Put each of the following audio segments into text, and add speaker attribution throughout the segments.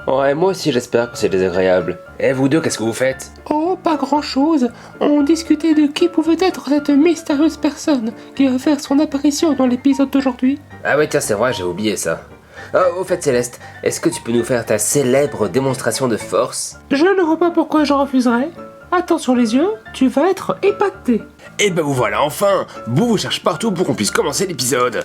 Speaker 1: Ouais, moi aussi j'espère que c'est désagréable. Et vous deux, qu'est-ce que vous faites?
Speaker 2: Oh, pas grand-chose. On discutait de qui pouvait être cette mystérieuse personne qui va faire son apparition dans l'épisode d'aujourd'hui.
Speaker 1: Ah ouais, tiens, c'est vrai, j'ai oublié ça. Oh, au fait, Céleste, est-ce que tu peux nous faire ta célèbre démonstration de force?
Speaker 2: Je ne vois pas pourquoi je refuserais. Attention les yeux, tu vas être épaté.
Speaker 3: Et ben vous voilà enfin. Boo vous cherche partout pour qu'on puisse commencer l'épisode.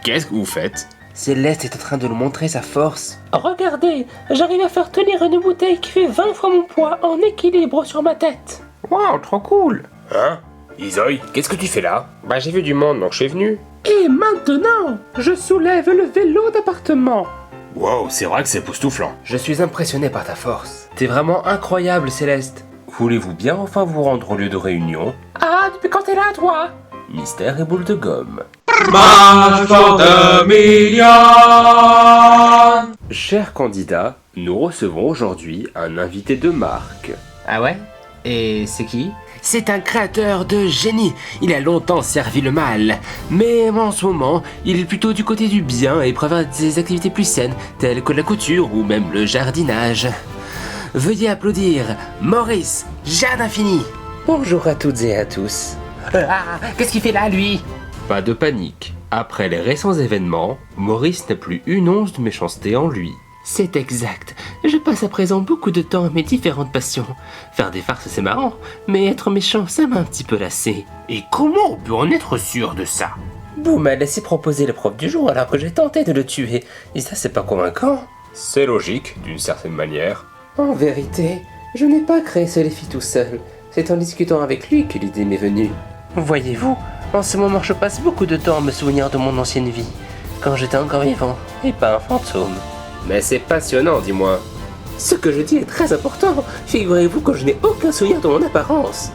Speaker 3: Qu'est-ce que vous faites?
Speaker 1: Céleste est en train de nous montrer sa force.
Speaker 2: Regardez, j'arrive à faire tenir une bouteille qui fait 20 fois mon poids en équilibre sur ma tête.
Speaker 1: Waouh, trop cool.
Speaker 3: Hein? Isoï, qu'est-ce que tu fais là?
Speaker 1: Bah j'ai vu du monde, donc je suis venu.
Speaker 2: Et maintenant, je soulève le vélo d'appartement.
Speaker 3: Wow, c'est vrai que c'est époustouflant.
Speaker 1: Je suis impressionné par ta force. T'es vraiment incroyable, Céleste. Voulez-vous bien enfin vous rendre au lieu de réunion?
Speaker 2: Ah, depuis quand t'es là, toi?
Speaker 1: Mystère et boule de gomme. Chers candidats, nous recevons aujourd'hui un invité de marque.
Speaker 4: Ah ouais? Et c'est qui?
Speaker 1: C'est un créateur de génie. Il a longtemps servi le mal. Mais en ce moment, il est plutôt du côté du bien et préfère des activités plus saines, telles que la couture ou même le jardinage. Veuillez applaudir Maurice, Jade Infini. Bonjour à toutes et à tous.
Speaker 4: Ah, qu'est-ce qu'il fait là, lui?
Speaker 1: Pas de panique. Après les récents événements, Maurice n'a plus une once de méchanceté en lui.
Speaker 4: C'est exact. Je passe à présent beaucoup de temps à mes différentes passions. Faire des farces, c'est marrant, mais être méchant, ça m'a un petit peu lassé.
Speaker 3: Et comment on peut en être sûr de ça?
Speaker 1: Boo m'a laissé proposer l'épreuve du jour alors que j'ai tenté de le tuer. Et ça, c'est pas convaincant.
Speaker 3: C'est logique, d'une certaine manière.
Speaker 1: En vérité, je n'ai pas créé ce défi tout seul. C'est en discutant avec lui que l'idée m'est venue. Voyez-vous, en ce moment, je passe beaucoup de temps à me souvenir de mon ancienne vie, quand j'étais encore vivant, et pas un fantôme. Mais c'est passionnant, dis-moi. Ce que je dis est très important. Figurez-vous que je n'ai aucun souvenir de mon apparence.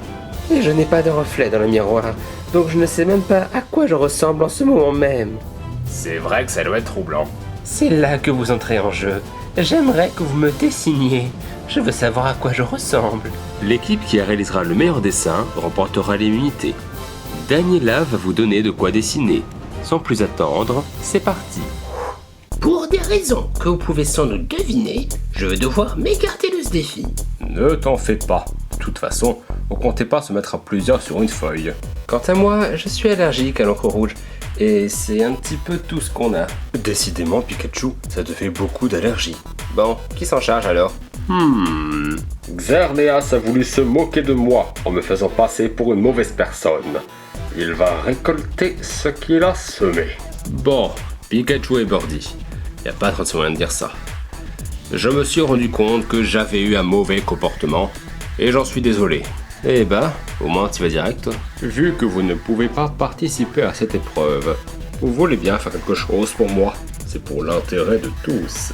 Speaker 1: Et je n'ai pas de reflet dans le miroir, donc je ne sais même pas à quoi je ressemble en ce moment même.
Speaker 3: C'est vrai que ça doit être troublant.
Speaker 1: C'est là que vous entrez en jeu. J'aimerais que vous me dessiniez. Je veux savoir à quoi je ressemble. L'équipe qui réalisera le meilleur dessin remportera l'immunité. Daniela va vous donner de quoi dessiner. Sans plus attendre, c'est parti.
Speaker 4: Pour des raisons que vous pouvez sans doute deviner, je vais devoir m'écarter de ce défi.
Speaker 3: Ne t'en fais pas. De toute façon, on comptait pas se mettre à plusieurs sur une feuille.
Speaker 1: Quant à moi, je suis allergique à l'encre rouge. Et c'est un petit peu tout ce qu'on a.
Speaker 3: Décidément, Pikachu, ça te fait beaucoup d'allergies.
Speaker 1: Bon, qui s'en charge alors?
Speaker 3: Xerneas a voulu se moquer de moi en me faisant passer pour une mauvaise personne. Il va récolter ce qu'il a semé.
Speaker 1: Bon, Pikachu et Birdie. Y a pas trop de moyen de dire ça. Je me suis rendu compte que j'avais eu un mauvais comportement et j'en suis désolé. Eh ben, au moins tu vas direct toi.
Speaker 3: Vu que vous ne pouvez pas participer à cette épreuve, vous voulez bien faire quelque chose pour moi. C'est pour l'intérêt de tous.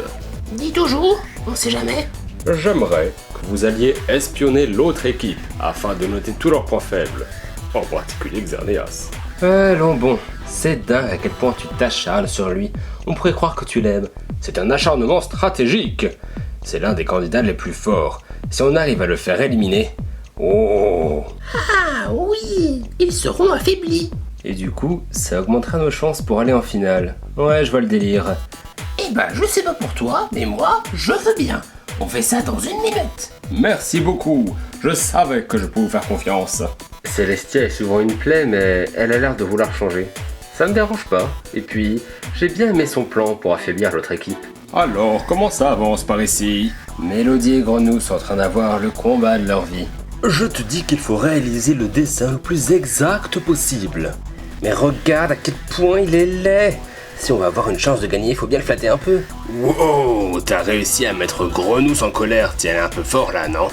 Speaker 4: Dis toujours, on sait jamais.
Speaker 3: J'aimerais que vous alliez espionner l'autre équipe afin de noter tous leurs points faibles, en particulier Xerneas.
Speaker 1: Allons bon, c'est dingue à quel point tu t'acharnes sur lui. On pourrait croire que tu l'aimes.
Speaker 3: C'est un acharnement stratégique. C'est l'un des candidats les plus forts. Si on arrive à le faire éliminer... Oh!
Speaker 4: Ah oui, ils seront affaiblis.
Speaker 1: Et du coup, ça augmentera nos chances pour aller en finale. Ouais, je vois le délire.
Speaker 4: Eh ben, je sais pas pour toi, mais moi, je veux bien. On fait ça dans 1 minute.
Speaker 3: Merci beaucoup. Je savais que je pouvais vous faire confiance.
Speaker 1: Célestia est souvent une plaie, mais elle a l'air de vouloir changer. Ça me dérange pas. Et puis, j'ai bien aimé son plan pour affaiblir l'autre équipe.
Speaker 3: Alors, comment ça avance par ici?
Speaker 1: Mélodie et Grenouille sont en train d'avoir le combat de leur vie.
Speaker 5: Je te dis qu'il faut réaliser le dessin le plus exact possible.
Speaker 1: Mais regarde à quel point il est laid. Si on va avoir une chance de gagner, il faut bien le flatter un peu.
Speaker 3: Wow, t'as réussi à mettre Grenouille en colère, tiens, un peu fort là, non?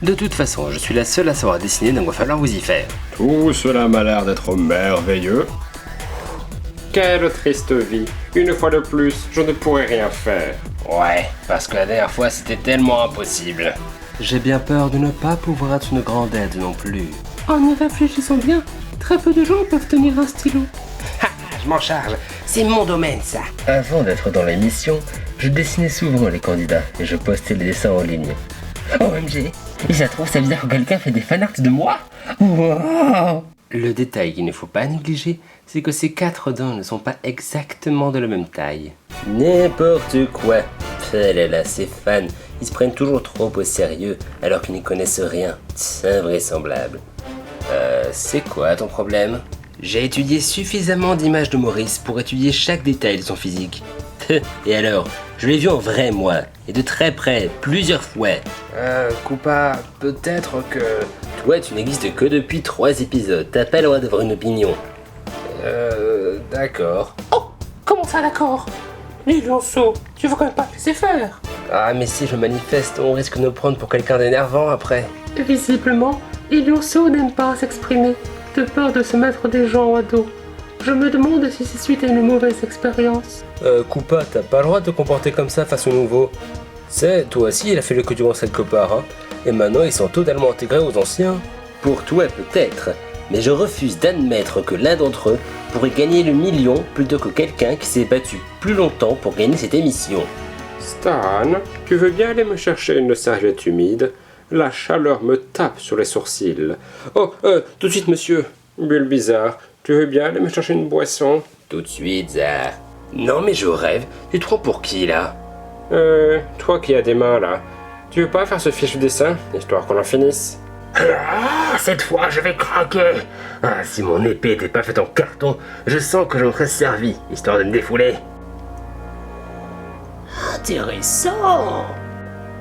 Speaker 1: De toute façon, je suis la seule à savoir dessiner, donc va falloir vous y faire.
Speaker 3: Tout cela m'a l'air d'être merveilleux. Quelle triste vie. Une fois de plus, je ne pourrais rien faire.
Speaker 1: Ouais, parce que la dernière fois, c'était tellement impossible. J'ai bien peur de ne pas pouvoir être une grande aide non plus.
Speaker 2: En y réfléchissant bien, très peu de gens peuvent tenir un stylo.
Speaker 4: Je m'en charge, c'est mon domaine ça.
Speaker 1: Avant d'être dans l'émission, je dessinais souvent les candidats et je postais les dessins en ligne.
Speaker 4: OMG, et ça trouve ça bizarre que quelqu'un fait des fanarts de moi. Wow.
Speaker 1: Le détail qu'il ne faut pas négliger, c'est que ces 4 dents ne sont pas exactement de la même taille. N'importe quoi. là là, ces fans, ils se prennent toujours trop au sérieux alors qu'ils n'y connaissent rien. C'est invraisemblable. C'est quoi ton problème? J'ai étudié suffisamment d'images de Maurice pour étudier chaque détail de son physique. Et alors? Je l'ai vu en vrai, moi, et de très près, plusieurs fois. Koopa, peut-être que... Toi, tu n'existes que depuis 3 épisodes, t'as pas le droit d'avoir une opinion. D'accord.
Speaker 2: Oh, comment ça d'accord? Les lionceaux, tu veux quand même pas te laisser faire?
Speaker 1: Ah, mais si je manifeste, on risque de nous prendre pour quelqu'un d'énervant après.
Speaker 2: Visiblement, les lionceaux n'aiment pas s'exprimer, de peur de se mettre des gens à dos. Je me demande si c'est suite à une mauvaise expérience.
Speaker 1: Koopa, t'as pas le droit de te comporter comme ça face aux nouveaux. C'est, toi aussi, il a fallu que tu rentres quelque part, hein. Et maintenant, ils sont totalement intégrés aux anciens. Pour toi, peut-être. Mais je refuse d'admettre que l'un d'entre eux pourrait gagner le million plutôt que quelqu'un qui s'est battu plus longtemps pour gagner cette émission.
Speaker 3: Stan, tu veux bien aller me chercher une serviette humide? La chaleur me tape sur les sourcils. Oh, tout de suite, monsieur. Bulbizarre, tu veux bien aller me chercher une boisson?
Speaker 1: Tout de suite, Zar. Non, mais je rêve. Tu te prends pour qui, là?
Speaker 3: Toi qui as des mains, là. Tu veux pas faire ce fichu dessin, histoire qu'on en finisse?
Speaker 1: Ah, cette fois, je vais craquer. Ah, si mon épée n'était pas faite en carton, je sens que je me serais servi, histoire de me défouler. Intéressant.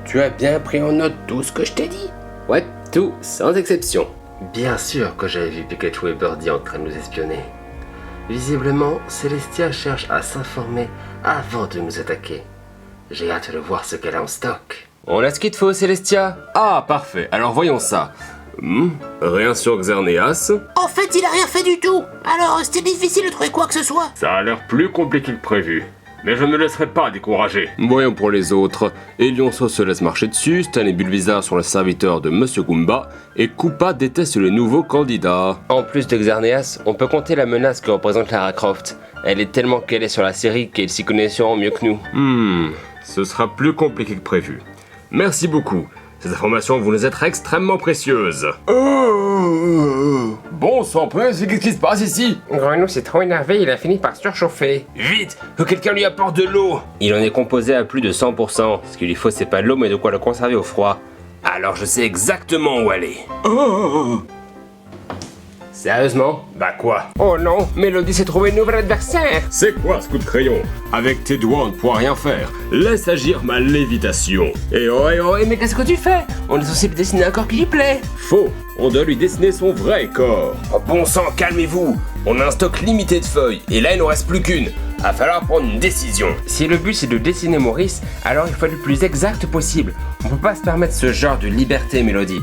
Speaker 1: Tu as bien pris en note tout ce que je t'ai dit? Ouais, tout, sans exception. Bien sûr que j'avais vu Pikachu et Birdie en train de nous espionner. Visiblement, Célestia cherche à s'informer avant de nous attaquer. J'ai hâte de voir ce qu'elle a en stock. On a ce qu'il te faut, Célestia?
Speaker 3: Ah, parfait. Alors voyons ça. Rien sur Xerneas.
Speaker 6: En fait, il a rien fait du tout. Alors, c'était difficile de trouver quoi que ce soit.
Speaker 3: Ça a l'air plus compliqué que prévu. Mais je ne me laisserai pas décourager. Voyons pour les autres. Elionso se laisse marcher dessus, Stan et Bulbizarre sont les serviteurs de Monsieur Goomba, et Koopa déteste les nouveaux candidats.
Speaker 1: En plus de Xerneas, on peut compter la menace que représente Lara Croft. Elle est tellement calée sur la série qu'elle s'y connaît sûrement mieux que nous.
Speaker 3: Ce sera plus compliqué que prévu. Merci beaucoup. Ces informations vont nous être extrêmement précieuses. Bon sang, qu'est-ce qui se passe ici?
Speaker 1: Grenouille s'est trop énervé, il a fini par surchauffer.
Speaker 3: Vite, que quelqu'un lui apporte de l'eau.
Speaker 1: Il en est composé à plus de 100%. Ce qu'il lui faut, c'est pas de l'eau, mais de quoi le conserver au froid.
Speaker 3: Alors je sais exactement où aller.
Speaker 1: Sérieusement?
Speaker 3: Bah quoi?
Speaker 1: Oh non, Mélodie s'est trouvé une nouvelle adversaire.
Speaker 3: C'est quoi ce coup de crayon? Avec tes doigts on ne pourra rien faire. Laisse agir ma lévitation.
Speaker 1: Mais qu'est-ce que tu fais? On est censé lui dessiner un corps qui lui plaît.
Speaker 3: Faux, on doit lui dessiner son vrai corps.
Speaker 1: Oh bon sang, calmez-vous. On a un stock limité de feuilles, et là il n'en reste plus qu'une. Va falloir prendre une décision. Si le but c'est de dessiner Maurice, alors il faut être le plus exact possible. On peut pas se permettre ce genre de liberté, Mélodie.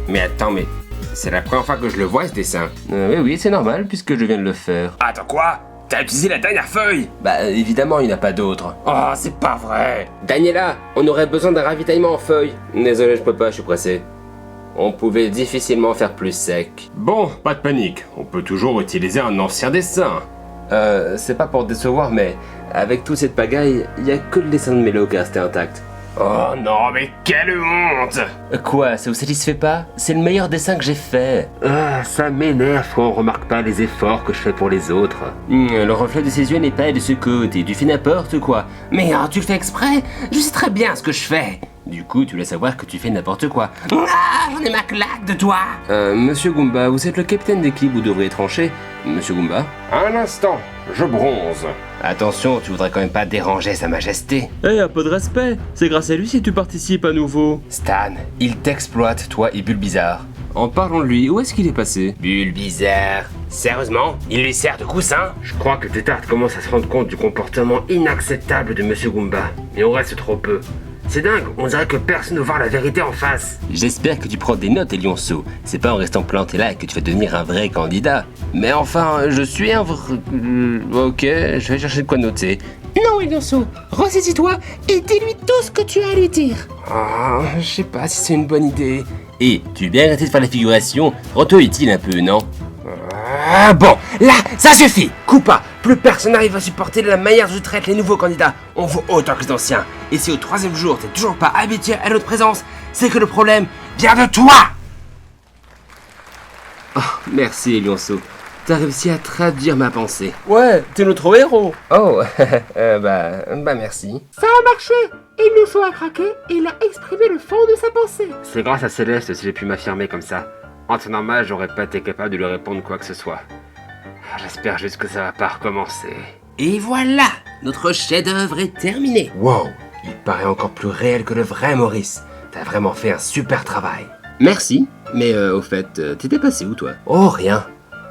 Speaker 1: Mais attends, mais... c'est la première fois que je le vois, ce dessin. Oui, c'est normal, puisque je viens de le faire.
Speaker 3: Attends quoi? T'as utilisé la dernière feuille?
Speaker 1: Bah, évidemment, il n'y en a pas d'autre.
Speaker 3: Oh, c'est pas vrai.
Speaker 1: Daniela, on aurait besoin d'un ravitaillement en feuilles. Désolé, je peux pas, je suis pressé. On pouvait difficilement faire plus sec.
Speaker 3: Bon, pas de panique. On peut toujours utiliser un ancien dessin.
Speaker 1: C'est pas pour te décevoir, mais avec toute cette pagaille, il y a que le dessin de Mélo qui est resté intact.
Speaker 3: Oh non, mais quelle honte!
Speaker 1: Quoi, ça vous satisfait pas? C'est le meilleur dessin que j'ai fait. Ah, ça m'énerve quand on remarque pas les efforts que je fais pour les autres. Le reflet de ses yeux n'est pas de ce côté, tu fais n'importe quoi. Mais tu le fais exprès? Je sais très bien ce que je fais. Du coup, tu laisses savoir que tu fais n'importe quoi.
Speaker 6: Ah, j'en ai ma claque de toi.
Speaker 1: Monsieur Goomba, vous êtes le capitaine d'équipe, vous devriez trancher. Monsieur Goomba?
Speaker 3: Un instant, je bronze.
Speaker 1: Attention, tu voudrais quand même pas déranger sa majesté.
Speaker 5: Un peu de respect. C'est grâce à lui si tu participes à nouveau.
Speaker 1: Stan, il t'exploite, toi et Bulbizarre. En parlant de lui, où est-ce qu'il est passé? Bulbizarre. Sérieusement? Il lui sert de coussin? Je crois que Tétard commence à se rendre compte du comportement inacceptable de Monsieur Goomba. Mais on reste trop peu. C'est dingue, on dirait que personne ne voit la vérité en face. J'espère que tu prends des notes, Elionceau. C'est pas en restant planté là que tu vas devenir un vrai candidat. Mais enfin, je suis un vrai... Ok, je vais chercher de quoi noter.
Speaker 2: Non, Elionceau, ressaisis-toi et dis-lui tout ce que tu as à lui dire.
Speaker 1: Ah, je sais pas si c'est une bonne idée. Et tu veux bien arrêter de faire la figuration? Rends-toi utile un peu, non? Ah bon, là, ça suffit. Koopa, plus personne n'arrive à supporter la manière dont je traite les nouveaux candidats. On vaut autant que les anciens. Et si au 3e jour, t'es toujours pas habitué à notre présence, c'est que le problème vient de toi. Oh, merci, Elionceau.
Speaker 3: t'as réussi à traduire ma pensée.
Speaker 1: Ouais, t'es notre héros. Oh, bah merci.
Speaker 2: Ça a marché. Illuso a craqué et il a exprimé le fond de sa pensée.
Speaker 3: C'est grâce à Céleste si j'ai pu m'affirmer comme ça. En temps normal, j'aurais pas été capable de lui répondre quoi que ce soit. J'espère juste que ça va pas recommencer.
Speaker 1: Et voilà, notre chef-d'œuvre est terminé.
Speaker 3: Wow, il paraît encore plus réel que le vrai Maurice. T'as vraiment fait un super travail.
Speaker 1: Merci, mais au fait, t'étais passé où toi?
Speaker 3: Oh, rien.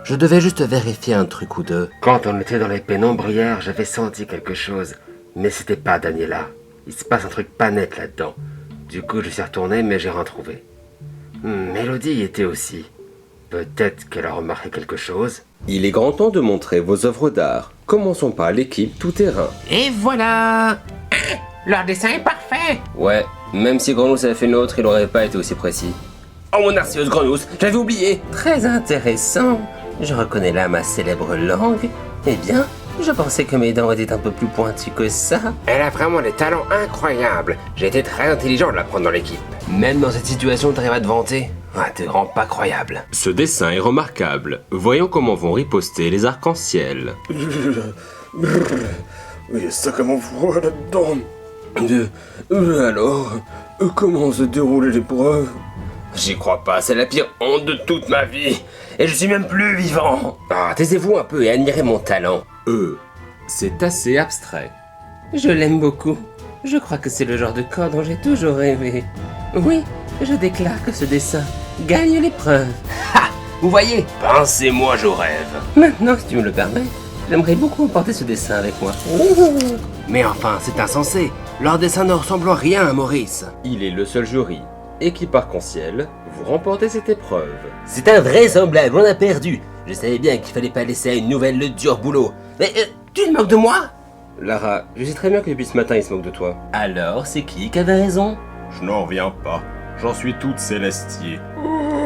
Speaker 3: Je devais juste vérifier un truc ou deux.
Speaker 7: Quand on était dans les pénombres hier, j'avais senti quelque chose. Mais c'était pas Daniela. Il se passe un truc pas net là-dedans. Du coup, je suis retourné, mais j'ai rien trouvé. Mélodie y était aussi. Peut-être qu'elle a remarqué quelque chose.
Speaker 3: Il est grand temps de montrer vos œuvres d'art. Commençons par l'équipe tout-terrain.
Speaker 6: Et voilà. Leur dessin est parfait.
Speaker 1: Ouais, même si Grenousse avait fait le nôtre, il aurait pas été aussi précis. Oh mon arcéus Grenousse, j'avais oublié. Très intéressant. Je reconnais là ma célèbre langue. Eh bien, je pensais que mes dents étaient un peu plus pointues que ça.
Speaker 7: Elle a vraiment des talents incroyables. J'ai été très intelligent de la prendre dans l'équipe.
Speaker 1: Même dans cette situation, t'arrives à te vanter. Ouais, t'es vraiment pas croyable.
Speaker 3: Ce dessin est remarquable. Voyons comment vont riposter les arcs-en-ciel.
Speaker 5: Il y a sacrément froid là-dedans. Alors, comment se déroule l'épreuve?
Speaker 1: J'y crois pas, c'est la pire honte de toute ma vie. Et je suis même plus vivant. Ah, taisez-vous un peu et admirez mon talent.
Speaker 3: C'est assez abstrait.
Speaker 4: Je l'aime beaucoup. Je crois que c'est le genre de corps dont j'ai toujours rêvé. Oui, je déclare que ce dessin gagne l'épreuve.
Speaker 1: Vous voyez, pensez-moi, je rêve.
Speaker 4: Maintenant, si tu me le permets, j'aimerais beaucoup emporter ce dessin avec moi.
Speaker 1: Mais enfin, c'est insensé. Leur dessin ne ressemble en rien à Maurice.
Speaker 3: Il est le seul jury. Équipe arc-en-ciel, vous remportez cette épreuve.
Speaker 1: C'est invraisemblable, on a perdu. Je savais bien qu'il fallait pas laisser à une nouvelle le dur boulot. Mais tu te moques de moi?
Speaker 3: Lara, je sais très bien que depuis ce matin il se moque de toi.
Speaker 1: Alors, c'est qui avait raison?
Speaker 5: Je n'en reviens pas. J'en suis toute célestier.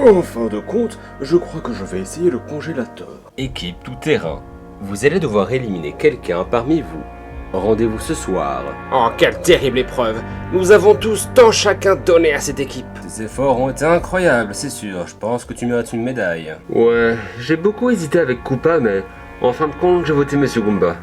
Speaker 5: En fin de compte, je crois que je vais essayer le congélateur.
Speaker 3: Équipe tout-terrain, vous allez devoir éliminer quelqu'un parmi vous. Rendez-vous ce soir.
Speaker 7: Oh, quelle terrible épreuve. Nous avons tous tant chacun donné à cette équipe.
Speaker 3: Tes efforts ont été incroyables, c'est sûr. Je pense que tu mérites une médaille.
Speaker 7: Ouais, j'ai beaucoup hésité avec Koopa, mais en fin de compte, j'ai voté Monsieur Goomba.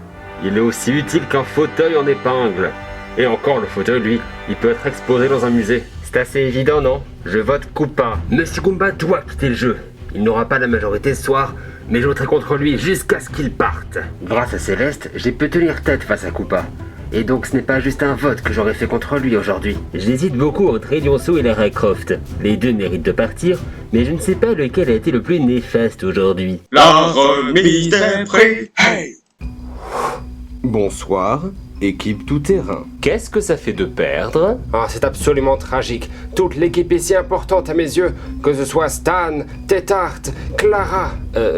Speaker 7: Il est aussi utile qu'un fauteuil en épingle. Et encore, le fauteuil, lui, il peut être exposé dans un musée. C'est assez évident, non? Je vote Koopa. Monsieur Goomba doit quitter le jeu. Il n'aura pas la majorité ce soir, mais je voterai contre lui jusqu'à ce qu'il parte. Grâce à Céleste, j'ai pu tenir tête face à Koopa. Et donc ce n'est pas juste un vote que j'aurais fait contre lui aujourd'hui. J'hésite beaucoup entre Elionceau et Lara Croft. Les deux méritent de partir, mais je ne sais pas lequel a été le plus néfaste aujourd'hui.
Speaker 8: La remise est prête. Hey!
Speaker 3: Bonsoir, équipe tout-terrain. Qu'est-ce que ça fait de perdre?
Speaker 7: Ah, c'est absolument tragique. Toute l'équipe est si importante à mes yeux, que ce soit Stan, Tetart, Clara.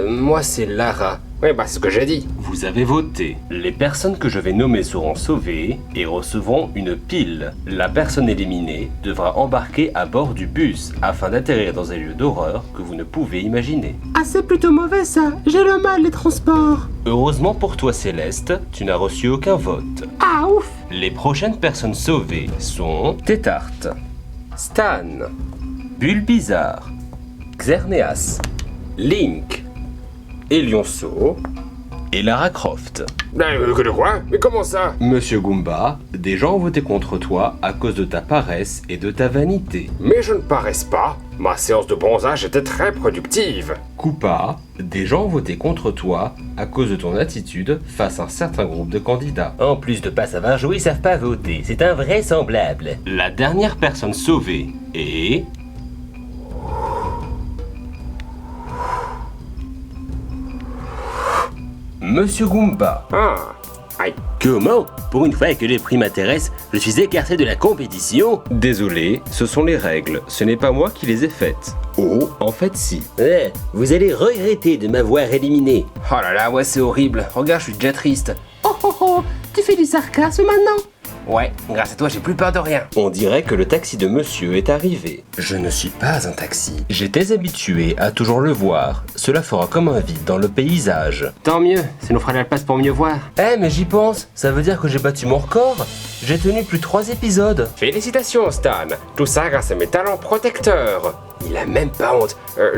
Speaker 7: Moi c'est Lara. Oui, bah c'est ce que j'ai dit.
Speaker 3: Vous avez voté. Les personnes que je vais nommer seront sauvées et recevront une pile. La personne éliminée devra embarquer à bord du bus afin d'atterrir dans un lieu d'horreur que vous ne pouvez imaginer.
Speaker 2: Ah, c'est plutôt mauvais ça. J'ai le mal les transports.
Speaker 3: Heureusement pour toi Céleste, tu n'as reçu aucun vote.
Speaker 2: Ah, ouf.
Speaker 3: Les prochaines personnes sauvées sont Tetart, Stan, Bulbizarre, Xerneas, Link, Elionceau et Lara Croft.
Speaker 7: Que de quoi? Mais comment ça?
Speaker 3: Monsieur Goomba, des gens ont voté contre toi à cause de ta paresse et de ta vanité.
Speaker 7: Mais je ne paraisse pas. Ma séance de bronzage était très productive.
Speaker 3: Koopa, des gens ont voté contre toi à cause de ton attitude face à un certain groupe de candidats.
Speaker 1: En plus de pas savoir jouer, ils savent pas voter. C'est invraisemblable.
Speaker 3: La dernière personne sauvée est... Monsieur Goomba.
Speaker 7: Ah, aïe.
Speaker 1: Comment? Pour une fois que le prix m'intéresse, je suis écarté de la compétition?
Speaker 3: Désolé, ce sont les règles, ce n'est pas moi qui les ai faites. Oh, en fait si.
Speaker 1: Vous allez regretter de m'avoir éliminé.
Speaker 7: Oh là là, ouais, c'est horrible. Regarde, je suis déjà triste.
Speaker 2: Oh, tu fais du sarcasme maintenant?
Speaker 7: Ouais, grâce à toi, j'ai plus peur de rien.
Speaker 3: On dirait que le taxi de monsieur est arrivé.
Speaker 7: Je ne suis pas un taxi.
Speaker 3: J'étais habitué à toujours le voir. Cela fera comme un vide dans le paysage.
Speaker 7: Tant mieux, ça nous fera la place pour mieux voir.
Speaker 1: Mais j'y pense. Ça veut dire que j'ai battu mon record. J'ai tenu plus de 3 épisodes.
Speaker 7: Félicitations, Stan. Tout ça grâce à mes talents protecteurs.
Speaker 3: Il a même pas honte.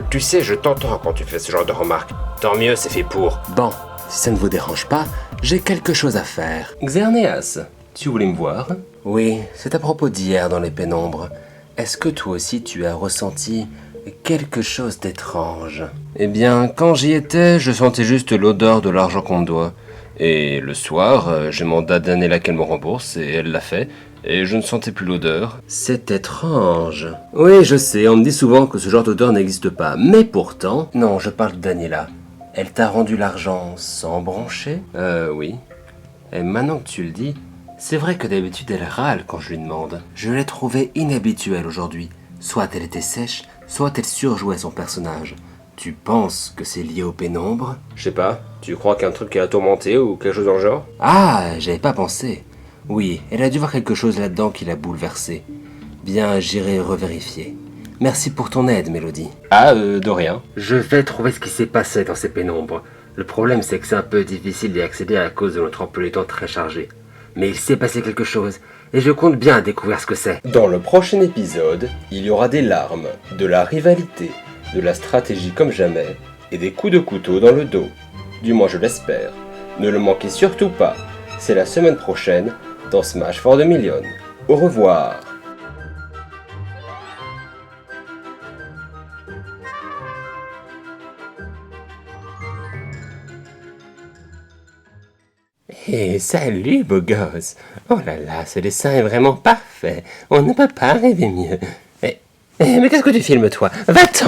Speaker 3: Tu sais, je t'entends quand tu fais ce genre de remarques. Tant mieux, c'est fait pour.
Speaker 1: Bon, si ça ne vous dérange pas, j'ai quelque chose à faire. Xerneas, tu voulais me voir? Oui, c'est à propos d'hier dans les pénombres. Est-ce que toi aussi tu as ressenti quelque chose d'étrange? Eh bien, quand j'y étais, je sentais juste l'odeur de l'argent qu'on me doit. Et le soir, j'ai demandé à Daniela qu'elle me rembourse et elle l'a fait. Et je ne sentais plus l'odeur. C'est étrange. Oui, je sais, on me dit souvent que ce genre d'odeur n'existe pas. Mais pourtant... Non, je parle de Daniela. Elle t'a rendu l'argent sans broncher? Oui. Et maintenant que tu le dis, c'est vrai que d'habitude elle râle quand je lui demande. Je l'ai trouvée inhabituelle aujourd'hui. Soit elle était sèche, soit elle surjouait son personnage. Tu penses que c'est lié aux pénombres?
Speaker 3: Je sais pas, tu crois qu'un truc est tourmenté ou quelque chose dans le genre?
Speaker 1: Ah, j'avais pas pensé. Oui, elle a dû voir quelque chose là-dedans qui l'a bouleversée. Bien, j'irai revérifier. Merci pour ton aide, Mélodie.
Speaker 3: Ah, de rien.
Speaker 7: Je vais trouver ce qui s'est passé dans ces pénombres. Le problème, c'est que c'est un peu difficile d'y accéder à cause de notre emploi du temps très chargé. Mais il s'est passé quelque chose, et je compte bien découvrir ce que c'est.
Speaker 3: Dans le prochain épisode, il y aura des larmes, de la rivalité, de la stratégie comme jamais, et des coups de couteau dans le dos. Du moins je l'espère. Ne le manquez surtout pas. C'est la semaine prochaine dans Smash for the Million. Au revoir.
Speaker 4: Hé, salut, beau gosse. Oh là là, ce dessin est vraiment parfait. On ne peut pas rêver mieux. Mais qu'est-ce que tu filmes, toi? Va-t'en!